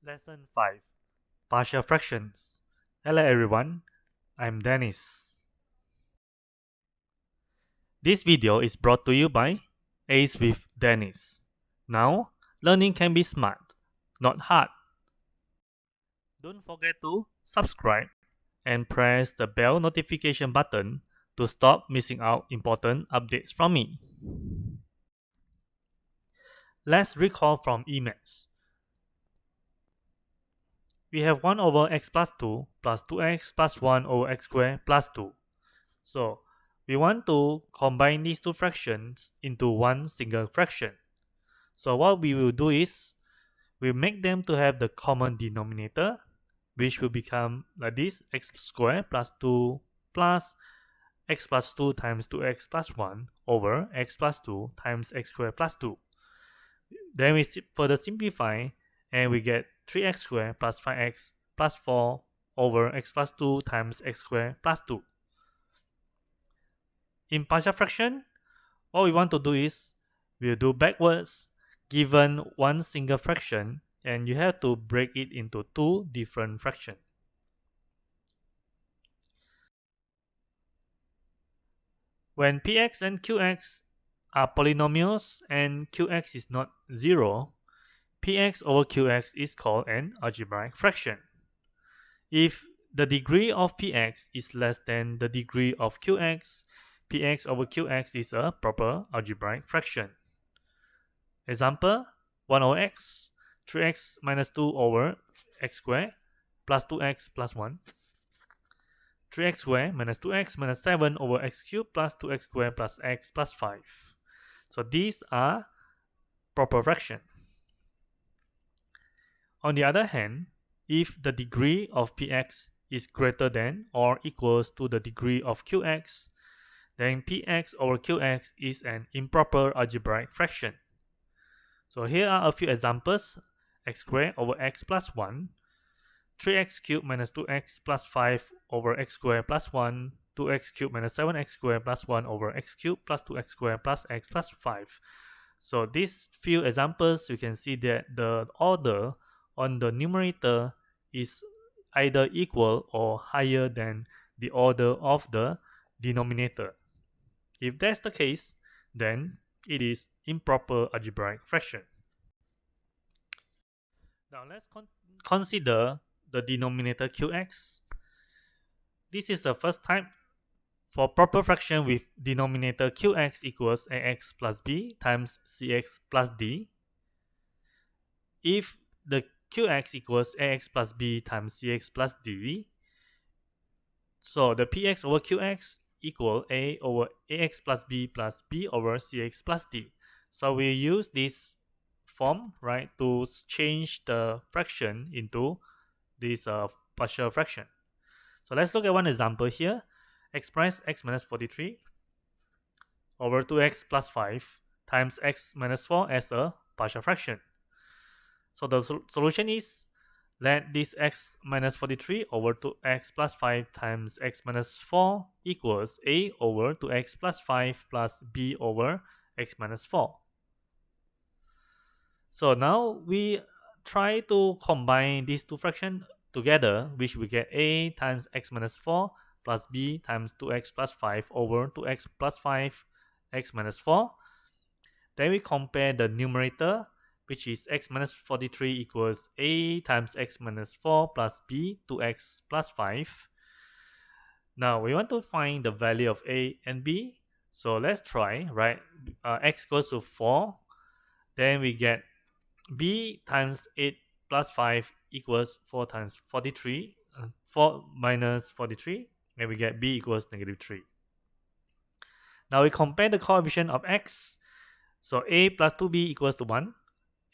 Lesson 5 Partial Fractions. Hello everyone, I'm Dennis. This video is brought to you by Ace with Dennis. Now, learning can be smart, not hard. Don't forget to subscribe and press the bell notification button to stop missing out important updates from me. Let's recall from Emacs. We have 1 over x plus 2 plus 2x plus 1 over x squared plus 2. So, we want to combine these two fractions into one single fraction. So what we will do is, we make them to have the common denominator, which will become like this, x squared plus 2 plus x plus 2 times 2x plus 1 over x plus 2 times x squared plus 2. Then we further simplify and we get 3x squared plus 5x plus 4 over x plus 2 times x squared plus 2. In partial fraction, all we want to do is, we'll do backwards given one single fraction, and you have to break it into two different fractions. When px and qx are polynomials and qx is not 0, px over qx is called an algebraic fraction. If the degree of px is less than the degree of qx, px over qx is a proper algebraic fraction. Example, 1 over x, 3x minus 2 over x squared plus 2x plus 1. 3x squared minus 2x minus 7 over x cubed plus 2x squared plus x plus 5. So these are proper fractions. On the other hand, if the degree of px is greater than or equals to the degree of qx, then px over qx is an improper algebraic fraction. So here are a few examples: x squared over x plus 1, 3x cubed minus 2x plus 5 over x squared plus 1, 2x cubed minus 7x squared plus 1 over x cubed plus 2x squared plus x plus 5. So these few examples, you can see that the order on the numerator is either equal or higher than the order of the denominator. If that's the case, then it is improper algebraic fraction. Now let's consider the denominator qx. This is the first type for proper fraction with denominator qx equals ax plus b times cx plus d. If the qx equals ax plus b times cx plus d, so the px over qx equal a over ax plus b over cx plus d. So we use this form, right, to change the fraction into this partial fraction. So let's look at one example here. Express x minus 43 over 2x plus 5 times x minus 4 as a partial fraction. So the solution is, let this x minus 43 over 2x plus 5 times x minus 4 equals a over 2x plus 5 plus b over x minus 4. So now we try to combine these two fractions together, which we get a times x minus 4 plus b times 2x plus 5 over 2x plus 5 x minus 4. Then we compare the numerator, which is x minus 43 equals a times x minus 4 plus b 2x plus 5. Now we want to find the value of a and b. So let's try, right? X goes to 4. Then we get b times 8 plus 5 equals 4 times 43. 4 minus 43. And we get b equals negative 3. Now we compare the coefficient of x. So a plus 2b equals to 1.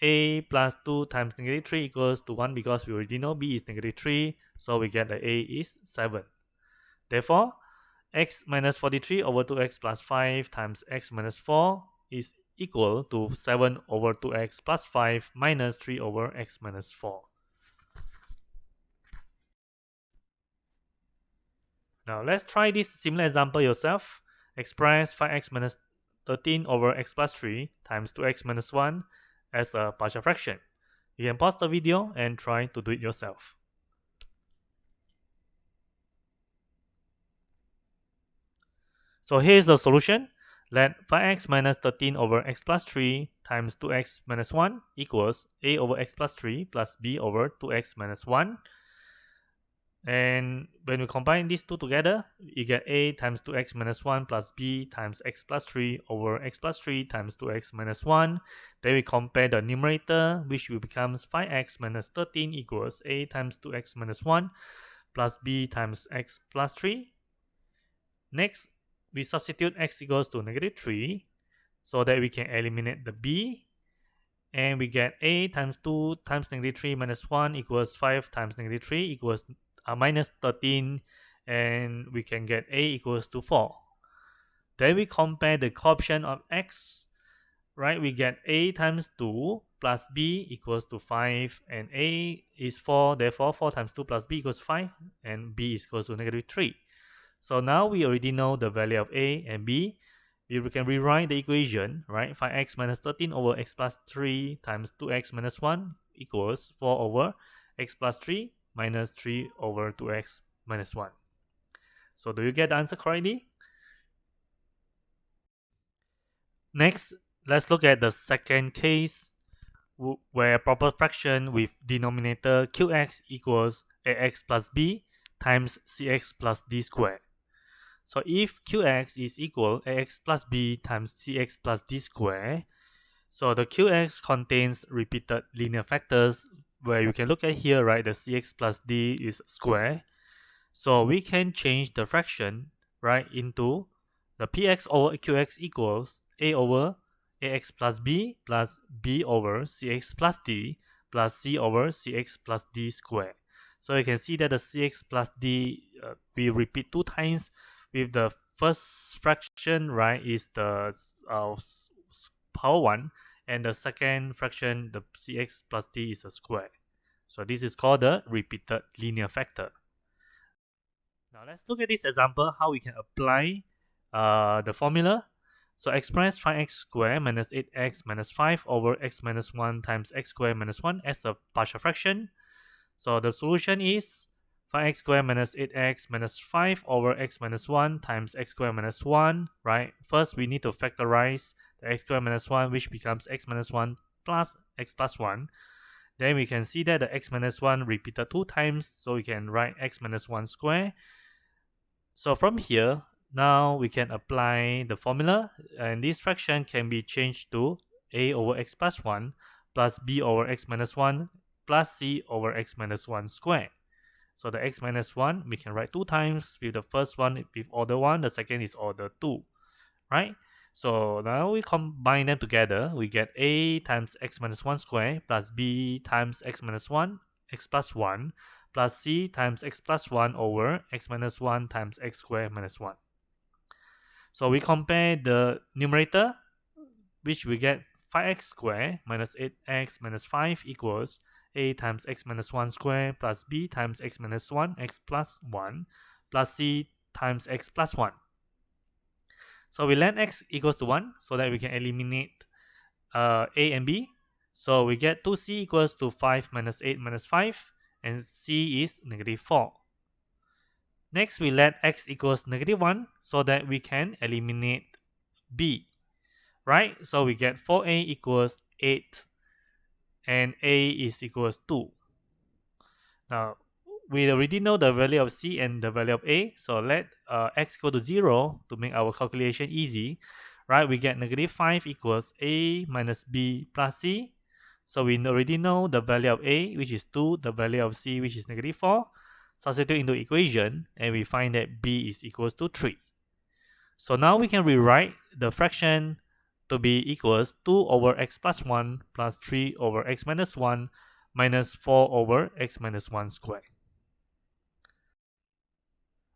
A plus 2 times negative 3 equals to 1 because we already know b is negative 3. So we get that a is 7. Therefore, x minus 43 over 2x plus 5 times x minus 4 is equal to 7 over 2x plus 5 minus 3 over x minus 4. Now let's try this similar example yourself. Express 5x minus 13 over x plus 3 times 2x minus 1 as a partial fraction. You can pause the video and try to do it yourself. So here's the solution. Let 5x minus 13 over x plus 3 times 2x minus 1 equals a over x plus 3 plus b over 2x minus 1. And when we combine these two together, you get a times 2x minus 1 plus b times x plus 3 over x plus 3 times 2x minus 1. Then we compare the numerator, which will becomes 5x minus 13 equals a times 2x minus 1 plus b times x plus 3. Next, we substitute x equals to negative 3 so that we can eliminate the b. And we get a times 2 times negative 3 minus 1 equals 5 times negative 3 equals minus 13. And we can get a equals to 4. Then we compare the coefficient of x. Right, we get a times 2 plus b equals to 5. And a is 4. Therefore, 4 times 2 plus b equals 5. And b is equals to negative 3. So now we already know the value of a and b. We can rewrite the equation, right? 5x minus 13 over x plus 3 times 2x minus 1 equals 4 over x plus 3 minus 3 over 2x minus 1. So do you get the answer correctly? Next, let's look at the second case where a proper fraction with denominator qx equals ax plus b times cx plus d squared. So if qx is equal ax plus b times cx plus d squared, so the qx contains repeated linear factors where you can look at here, right? The cx plus d is square. So we can change the fraction, right, into the px over qx equals a over ax plus b over cx plus d plus c over cx plus d squared. So you can see that the cx plus d we repeat 2 times. With the first fraction, right, is the power 1, and the second fraction, the cx plus d, is a square. So this is called the repeated linear factor. Now let's look at this example, how we can apply the formula. So express 5x squared minus 8x minus 5 over x minus 1 times x squared minus 1 as a partial fraction. So the solution is 5x squared minus 8x minus 5 over x minus 1 times x squared minus 1, right? First, we need to factorize the x squared minus 1, which becomes x minus 1 plus x plus 1. Then we can see that the x minus 1 repeated 2 times, so we can write x minus 1 square. So from here, now we can apply the formula, and this fraction can be changed to a over x plus 1 plus b over x minus 1 plus c over x minus 1 square. So the x minus 1, we can write 2 times. With the first one with order 1, the second is order 2, right? So now we combine them together. We get a times x minus 1 square plus b times x minus 1, x plus 1, plus c times x plus 1 over x minus 1 times x squared minus 1. So we compare the numerator, which we get 5x squared minus 8x minus 5 equals a times x minus 1 square plus b times x minus 1 x plus 1 plus c times x plus 1. So we let x equals to 1 so that we can eliminate a and b. So we get 2c equals to 5 minus 8 minus 5, and c is negative 4. Next, we let x equals negative 1 so that we can eliminate b, right? So we get 4a equals 8 and a is equals 2. Now, we already know the value of c and the value of a, so let x equal to 0 to make our calculation easy, right? We get negative 5 equals a minus b plus c. So we already know the value of a, which is 2, the value of c, which is negative 4. Substitute into equation, and we find that b is equals to 3. So now we can rewrite the fraction to be equals 2 over x plus 1 plus 3 over x minus 1 minus 4 over x minus 1 squared.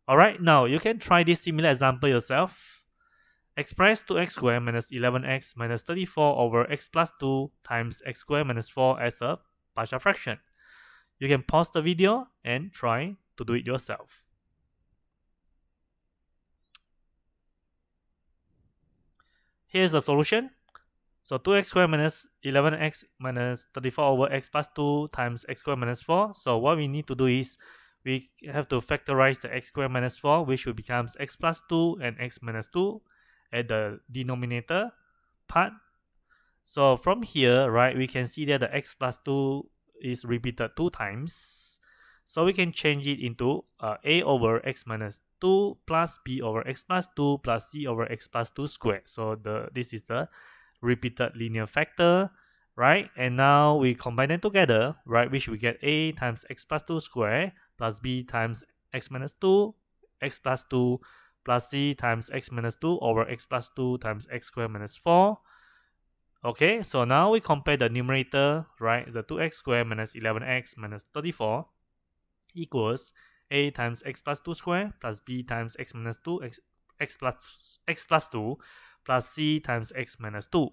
Alright, now you can try this similar example yourself. Express 2x squared minus 11x minus 34 over x plus 2 times x squared minus 4 as a partial fraction. You can pause the video and try to do it yourself. Here's the solution. So 2x squared minus 11x minus 34 over x plus 2 times x squared minus 4. So what we need to do is we have to factorize the x squared minus 4, which will becomes x plus 2 and x minus 2 at the denominator part. So from here, right, we can see that the x plus 2 is repeated 2 times. So we can change it into a over x minus 2 plus b over x plus 2 plus c over x plus 2 squared. So this is the repeated linear factor, right? And now we combine them together, right, which we get a times x plus 2 squared plus b times x minus 2 x plus 2 plus c times x minus 2 over x plus 2 times x squared minus 4. Okay, so now we compare the numerator, right? The 2x squared minus 11x minus 34 equals a times x plus 2 squared plus b times x minus 2 x plus 2 plus c times x minus 2.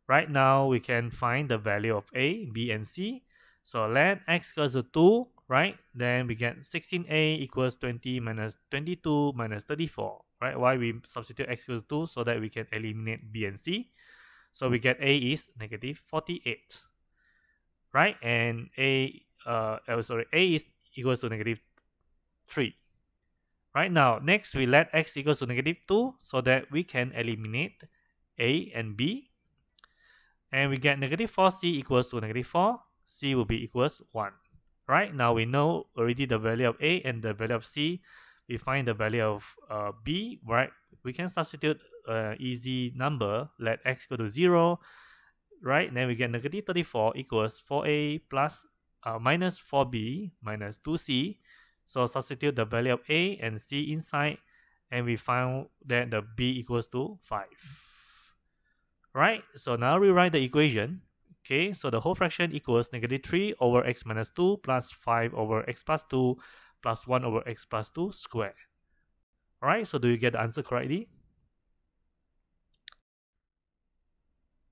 Right now, we can find the value of a, b, and c. So let x equals to 2, right? Then we get 16a equals 20 minus 22 minus 34, right? Why we substitute x equals to 2? So that we can eliminate b and c. So we get a is negative 48, right? And a is equals to negative 3. Right now, next we let x equals to negative 2 so that we can eliminate a and b. And we get negative 4c equals to negative 4. C will be equals 1. Right now we know already the value of a and the value of c. We find the value of b, right? We can substitute easy number, let x go to 0, right? Then we get negative 34 equals 4a plus minus 4b minus 2c. So substitute the value of a and c inside, and we found that the b equals to 5. Right? So now rewrite the equation. Okay, so the whole fraction equals negative 3 over x minus 2 plus 5 over x plus 2 plus 1 over x plus 2 squared. Alright, so do you get the answer correctly?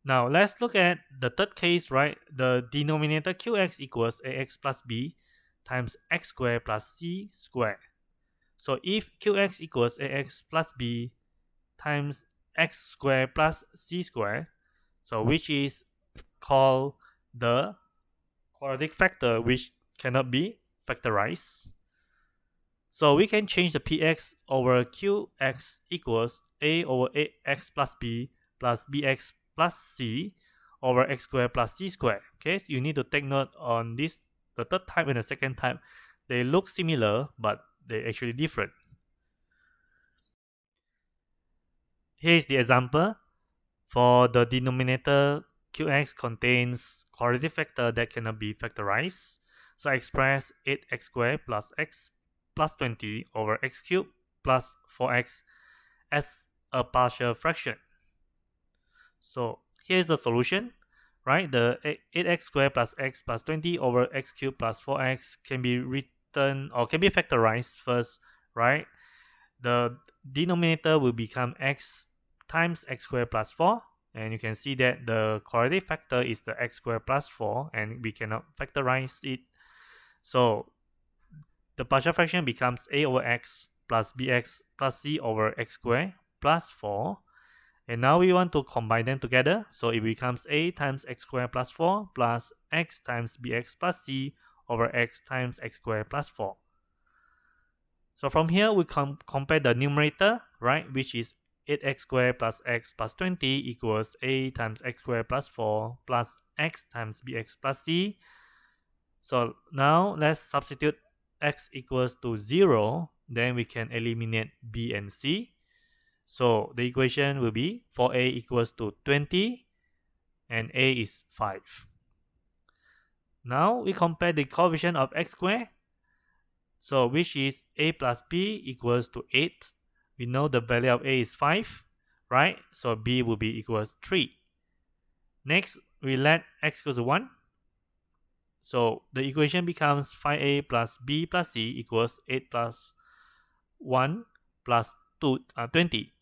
Now let's look at the third case, right? The denominator qx equals ax plus b times x squared plus c squared. So if qx equals ax plus b times x squared plus c squared, so which is called the quadratic factor which cannot be factorized. So we can change the px over qx equals a over ax plus b plus bx plus c over x squared plus c squared. Okay, so you need to take note on this, the third type and the second type. They look similar, but they're actually different. Here's the example. For the denominator, qx contains quadratic factor that cannot be factorized. So I express 8x squared plus x plus 20 over x cubed plus 4x as a partial fraction. So here's the solution, right? The 8x squared plus x plus 20 over x cubed plus 4x can be written or can be factorized first, right? The denominator will become x times x squared plus 4. And you can see that the quadratic factor is the x squared plus 4, and we cannot factorize it. So the partial fraction becomes a over x plus bx plus c over x squared plus 4. And now we want to combine them together. So it becomes a times x squared plus 4 plus x times bx plus c over x times x squared plus 4. So from here, we compare the numerator, right, which is 8x squared plus x plus 20 equals a times x squared plus 4 plus x times bx plus c. So now let's substitute x equals to 0. Then we can eliminate b and c. So the equation will be 4a equals to 20 and a is 5. Now we compare the coefficient of x squared. So which is a plus b equals to 8. We know the value of a is 5, right? So b will be equals 3. Next, we let x equals to 1. So the equation becomes 5a plus b plus c equals 8 plus 1 plus 20.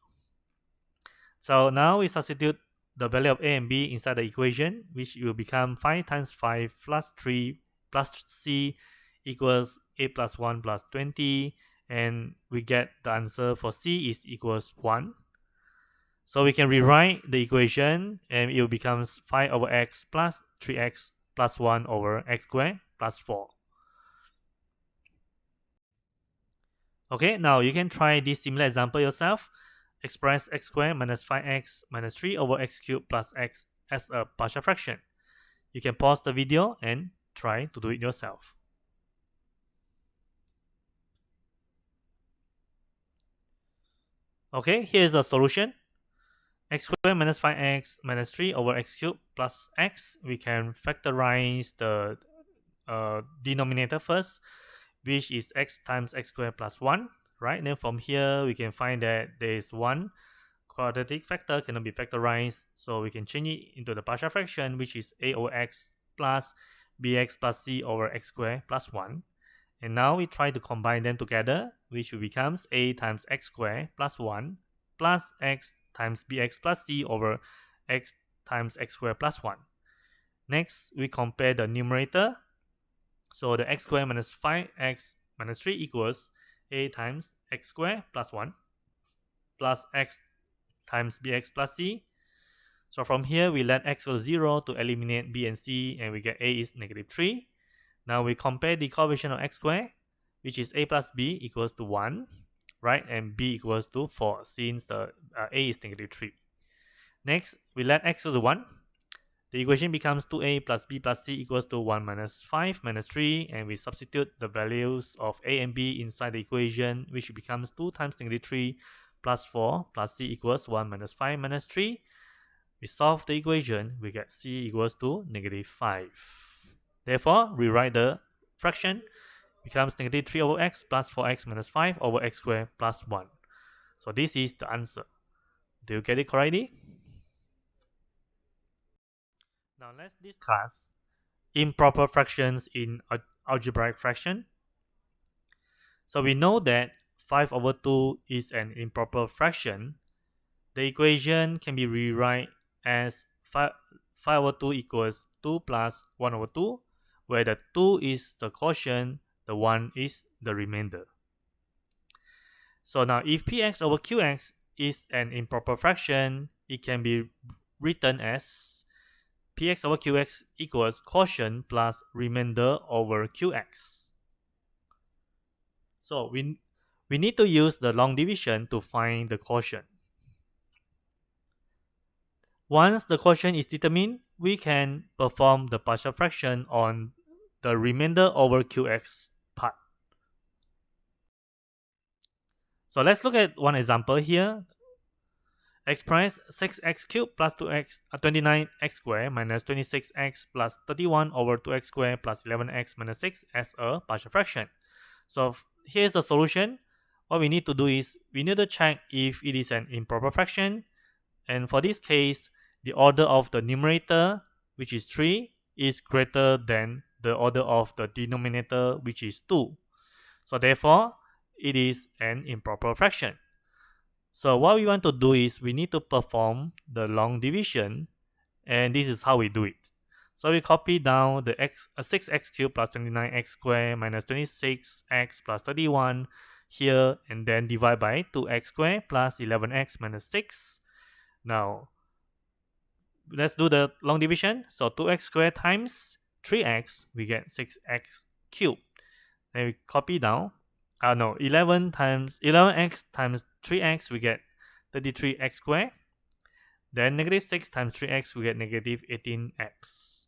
So now we substitute the value of a and b inside the equation, which will become 5 times 5 plus 3 plus c equals 8 plus 1 plus 20. And we get the answer for c is equals 1. So we can rewrite the equation and it becomes 5 over x plus 3x plus 1 over x squared plus 4. Okay, now you can try this similar example yourself. Express x squared minus 5x minus 3 over x cubed plus x as a partial fraction. You can pause the video and try to do it yourself. Okay, here's the solution. X squared minus 5x minus 3 over x cubed plus x. We can factorize the denominator first, which is x times x squared plus 1. Right, then from here we can find that there is 1 quadratic factor cannot be factorized, so we can change it into the partial fraction, which is a over x plus bx plus c over x squared plus 1. And now we try to combine them together, which becomes a times x squared plus 1 plus x times bx plus c over x times x squared plus 1. Next, we compare the numerator. So the x squared minus 5x minus 3 equals a times x squared plus 1 plus x times bx plus c. So from here, we let x equal 0 to eliminate b and c, and we get a is negative 3. Now we compare the coefficient of x squared, which is a plus b equals to 1, right? And b equals to 4, since the a is negative 3. Next, we let x equal to 1. The equation becomes 2a plus b plus c equals to 1 minus 5 minus 3, and we substitute the values of a and b inside the equation, which becomes 2 times negative 3 plus 4 plus c equals 1 minus 5 minus 3. We solve the equation, we get c equals to negative 5. Therefore, rewrite the fraction, becomes negative 3 over x plus 4x minus 5 over x squared plus 1. So this is the answer. Do you get it correctly? Now let's discuss improper fractions in algebraic fraction. So we know that 5 over 2 is an improper fraction. The equation can be rewrite as 5 over 2 equals 2 plus 1 over 2, where the 2 is the quotient, the 1 is the remainder. So now if px over qx is an improper fraction, it can be written as px over qx equals quotient plus remainder over qx. So we need to use the long division to find the quotient. Once the quotient is determined, we can perform the partial fraction on the remainder over qx part. So let's look at one example here. Express 6x cubed plus 29x squared minus 26x plus 31 over 2x squared plus 11x minus 6 as a partial fraction. So here's the solution. What we need to do is we need to check if it is an improper fraction. And for this case, the order of the numerator, which is 3, is greater than the order of the denominator, which is 2. So therefore, it is an improper fraction. So what we want to do is we need to perform the long division, and this is how we do it. So we copy down the 6x cubed plus 29x squared minus 26x plus 31 here, and then divide by 2x squared plus 11x minus 6. Now, let's do the long division. So 2x squared times 3x, we get 6x cubed. Then we copy down. 11 times 11x times 3x, we get 33x squared. Then negative 6 times 3x, we get negative 18x.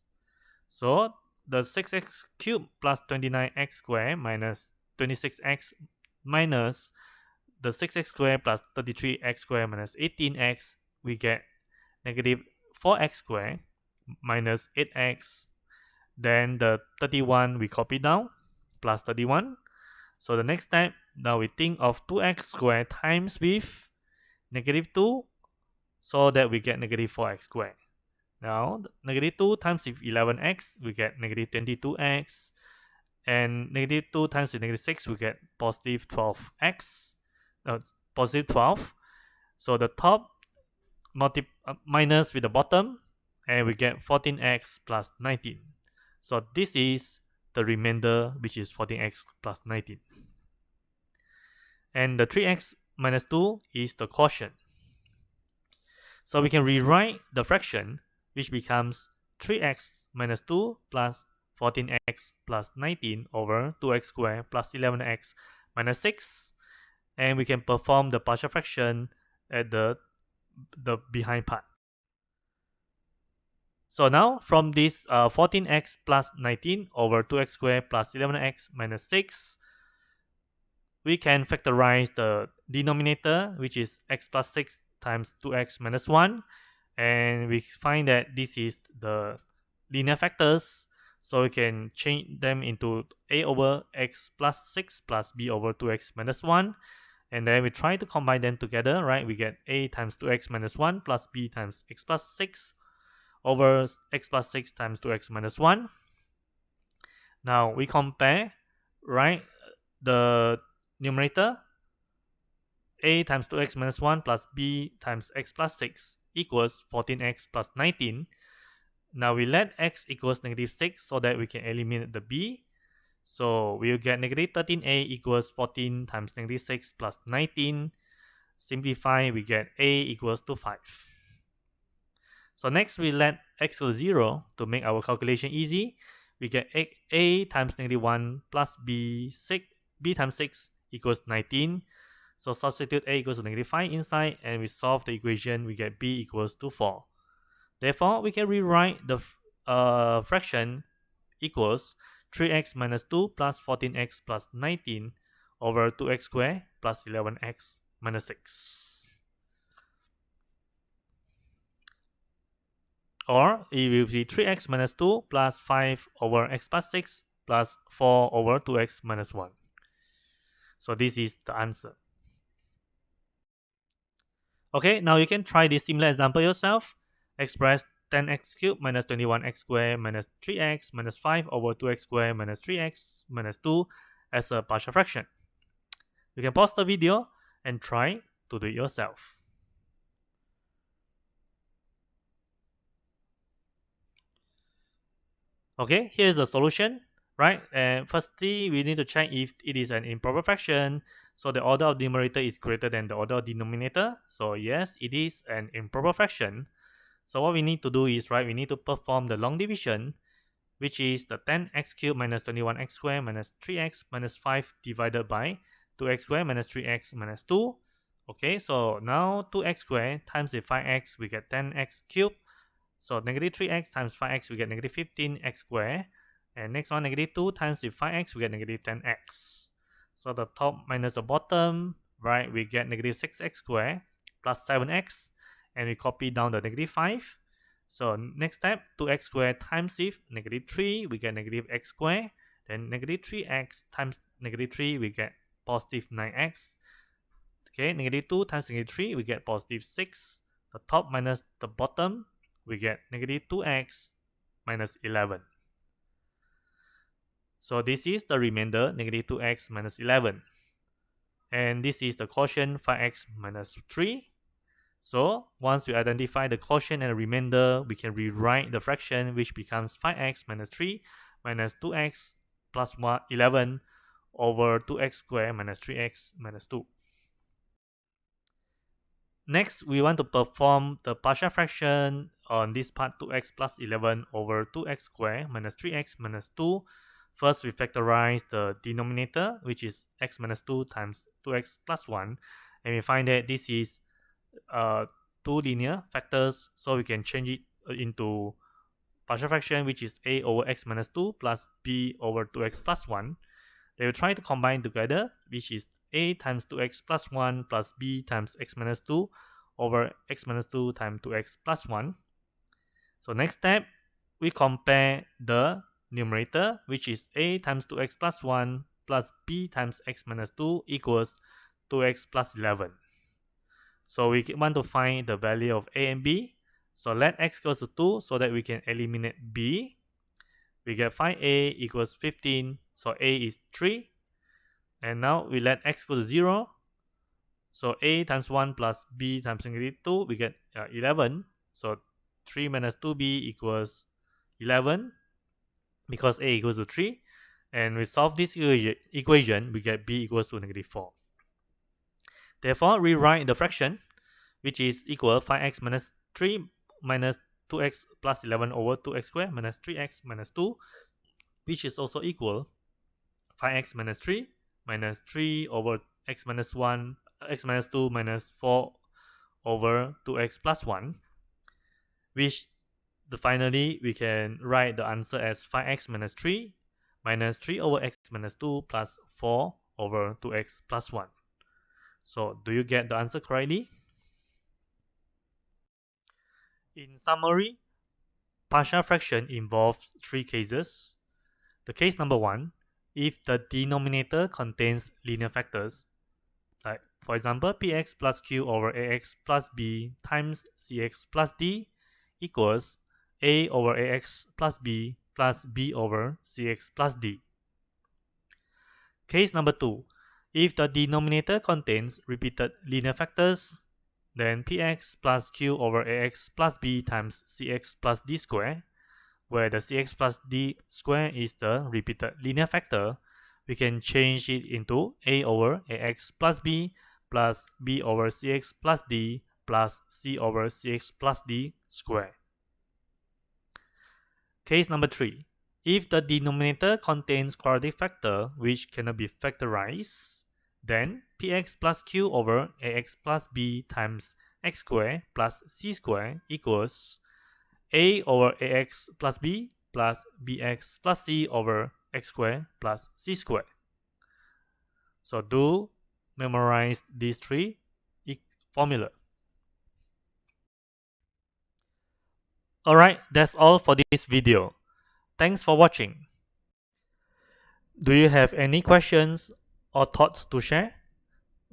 So the 6x cubed plus 29x squared minus 26x minus the 6x squared plus 33x squared minus 18x, we get negative 4x squared minus 8x. Then the 31 we copy down, plus 31. So the next step, now we think of 2x squared times with negative 2, so that we get negative 4x squared. Now, negative 2 times with 11x, we get negative 22x. And negative 2 times with negative 6, we get positive 12x. Positive 12. So the top minus with the bottom, and we get 14x plus 19. So this is the remainder, which is 14x plus 19. And the 3x minus 2 is the quotient. So we can rewrite the fraction, which becomes 3x minus 2 plus 14x plus 19 over 2x squared plus 11x minus 6. And we can perform the partial fraction at the behind part. So now from this 14x plus 19 over 2x squared plus 11x minus 6, we can factorize the denominator, which is x plus 6 times 2x minus 1. And we find that this is the linear factors. So we can change them into a over x plus 6 plus b over 2x minus 1. And then we try to combine them together, right? We get a times 2x minus 1 plus b times x plus 6 over x plus 6 times 2x minus 1. Now we compare, right, the numerator, a times 2x minus 1 plus b times x plus 6 equals 14x plus 19. Now we let x equals negative 6 so that we can eliminate the b. So we'll get negative 13a equals 14 times negative 6 plus 19. Simplify, we get a equals to 5. So next we let x equal 0 to make our calculation easy. We get a times negative 1 plus b times 6 equals 19. So substitute a equals to negative 5 inside, and we solve the equation. We get b equals to 4. Therefore, we can rewrite the fraction equals 3x minus 2 plus 14x plus 19 over 2x squared plus 11x minus 6. Or it will be 3x minus 2 plus 5 over x plus 6 plus 4 over 2x minus 1. So this is the answer. Okay, now you can try this similar example yourself. Express 10x cubed minus 21x squared minus 3x minus 5 over 2x squared minus 3x minus 2 as a partial fraction. You can pause the video and try to do it yourself. Okay, here's the solution, right? And firstly, we need to check if it is an improper fraction. So the order of numerator is greater than the order of denominator. So yes, it is an improper fraction. So what we need to do is, right, we need to perform the long division, which is the 10x cubed minus 21x squared minus 3x minus 5 divided by 2x squared minus 3x minus 2. Okay, so now 2x squared times the 5x, we get 10x cubed. So negative 3x times 5x, we get negative 15x squared. And next one, negative 2 times the 5x, we get negative 10x. So the top minus the bottom, right, we get negative 6x squared plus 7x. And we copy down the negative 5. So next step, 2x squared times if negative 3, we get negative x squared. Then negative 3x times negative 3, we get positive 9x. Okay, negative 2 times negative 3, we get positive 6. The top minus the bottom, we get negative 2x minus 11. So this is the remainder, negative 2x minus 11. And this is the quotient 5x minus 3. So once we identify the quotient and the remainder, we can rewrite the fraction, which becomes 5x minus 3 minus 2x plus 11 over 2x squared minus 3x minus 2. Next, we want to perform the partial fraction on this part, 2x plus 11 over 2x squared minus 3x minus 2. First, we factorize the denominator, which is x minus 2 times 2x plus 1. And we find that this is two linear factors, so we can change it into partial fraction, which is a over x minus 2 plus b over 2x plus 1. They will try to combine together, which is a times 2x plus 1 plus b times x minus 2 over x minus 2 times 2x plus 1. So next step, we compare the numerator, which is a times 2x plus 1 plus b times x minus 2 equals 2x plus 11. So we want to find the value of a and b. So let x equals to 2 so that we can eliminate b. We get 5a equals 15. So a is 3. And now we let x equal to 0. So a times 1 plus b times negative 2, we get 11. So 3 minus 2b equals 11 because a equals to 3. And we solve this equation, we get b equals to negative 4. Therefore, rewrite the fraction, which is equal 5x minus 3 minus 2x plus 11 over 2x squared minus 3x minus 2, which is also equal 5x minus 3 minus 3 over x minus 1, x minus 2 minus 4 over 2x plus 1, which finally we can write the answer as 5x minus 3 minus 3 over x minus 2 plus 4 over 2x plus 1. So do you get the answer correctly? In summary, partial fraction involves three cases. The case number 1, if the denominator contains linear factors, like for example px plus q over ax plus b times cx plus d equals a over ax plus b over cx plus d. Case number 2, if the denominator contains repeated linear factors, then px plus q over ax plus b times cx plus d square, where the cx plus d square is the repeated linear factor, we can change it into a over ax plus b over cx plus d plus c over cx plus d square. Case number 3. If the denominator contains quadratic factor which cannot be factorized, then px plus q over ax plus b times x squared plus c squared equals a over ax plus b plus bx plus c over x squared plus c squared. So do memorize these three formula. Alright, that's all for this video. Thanks for watching. Do you have any questions or thoughts to share?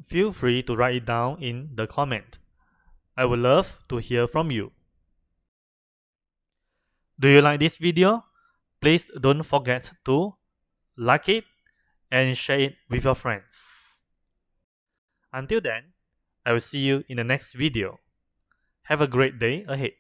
Feel free to write it down in the comment. I would love to hear from you. Do you like this video? Please don't forget to like it and share it with your friends. Until then, I will see you in the next video. Have a great day ahead.